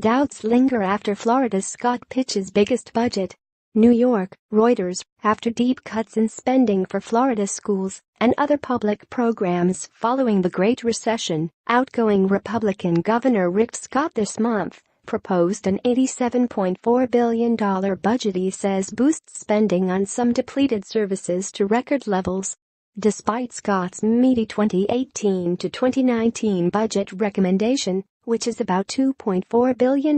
doubts linger after Florida's Scott pitches biggest budget. New York, Reuters, after deep cuts in spending for Florida schools and other public programs following the Great Recession, outgoing Republican Governor Rick Scott this month proposed an $87.4 billion budget he says boosts spending on some depleted services to record levels. Despite Scott's meaty 2018 to 2019 budget recommendation, which is about $2.4 billion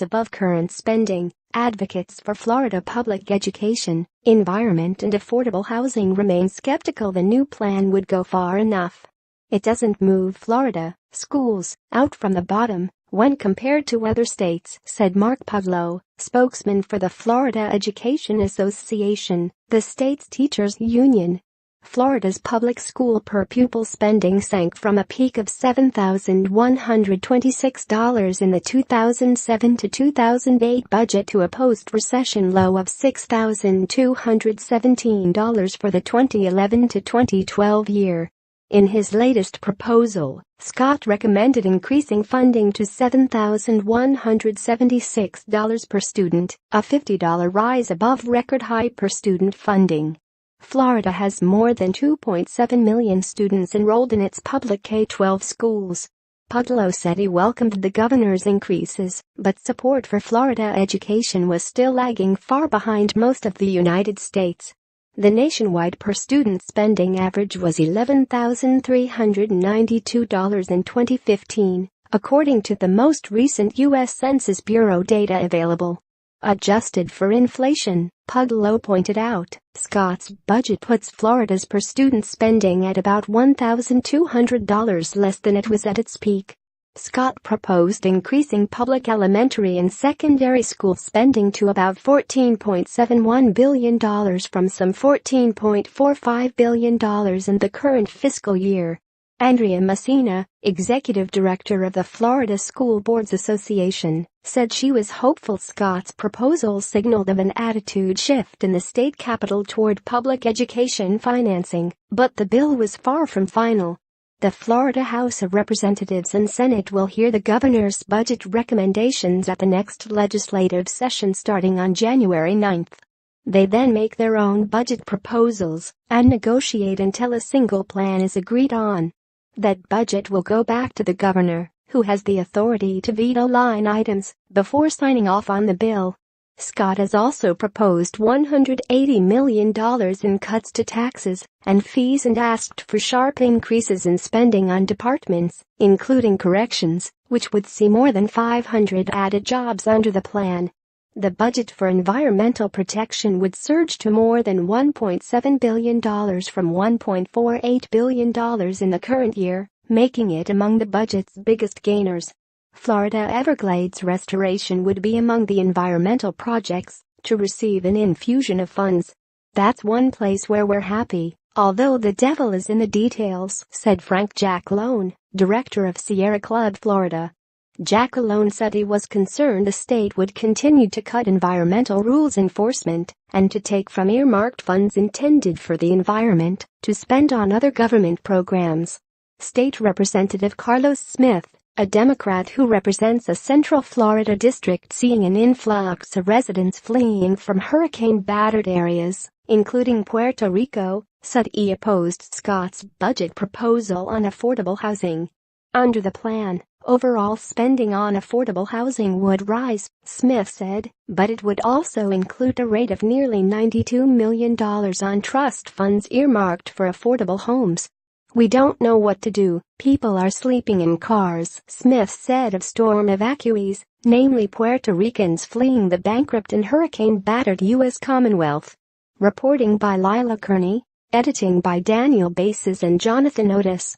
above current spending, advocates for Florida public education, environment and affordable housing remain skeptical the new plan would go far enough. It doesn't move Florida schools out from the bottom when compared to other states, said Mark Pudlow, spokesman for the Florida Education Association, the state's teachers union. Florida's public school per pupil spending sank from a peak of $7,126 in the 2007 to 2008 budget to a post-recession low of $6,217 for the 2011 to 2012 year. In his latest proposal, Scott recommended increasing funding to $7,176 per student, a $50 rise above record-high per-student funding. Florida has more than 2.7 million students enrolled in its public K-12 schools. Pudlow said he welcomed the governor's increases, but support for Florida education was still lagging far behind most of the United States. The nationwide per-student spending average was $11,392 in 2015, according to the most recent U.S. Census Bureau data available. Adjusted for inflation, Pudlow pointed out, Scott's budget puts Florida's per-student spending at about $1,200 less than it was at its peak. Scott proposed increasing public elementary and secondary school spending to about $14.71 billion from some $14.45 billion in the current fiscal year. Andrea Messina, executive director of the Florida School Boards Association, said she was hopeful Scott's proposal signaled of an attitude shift in the state capitol toward public education financing, but the bill was far from final. The Florida House of Representatives and Senate will hear the governor's budget recommendations at the next legislative session starting on January 9. They then make their own budget proposals and negotiate until a single plan is agreed on. That budget will go back to the governor, who has the authority to veto line items before signing off on the bill. Scott has also proposed $180 million in cuts to taxes and fees and asked for sharp increases in spending on departments, including corrections, which would see more than 500 added jobs under the plan. The budget for environmental protection would surge to more than $1.7 billion from $1.48 billion in the current year, making it among the budget's biggest gainers. Florida Everglades restoration would be among the environmental projects to receive an infusion of funds. That's one place where we're happy, although the devil is in the details, said Frank Jackalone, director of Sierra Club Florida. Jackalone said he was concerned the state would continue to cut environmental rules enforcement and to take from earmarked funds intended for the environment to spend on other government programs. State Representative Carlos Smith, a Democrat who represents a Central Florida district seeing an influx of residents fleeing from hurricane-battered areas, including Puerto Rico, said he opposed Scott's budget proposal on affordable housing. Under the plan, overall spending on affordable housing would rise, Smith said, but it would also include a rate of nearly $92 million on trust funds earmarked for affordable homes. We don't know what to do. People are sleeping in cars, Smith said of storm evacuees, namely Puerto Ricans fleeing the bankrupt and hurricane-battered U.S. Commonwealth. Reporting by Lila Kearney, editing by Daniel Bases and Jonathan Otis.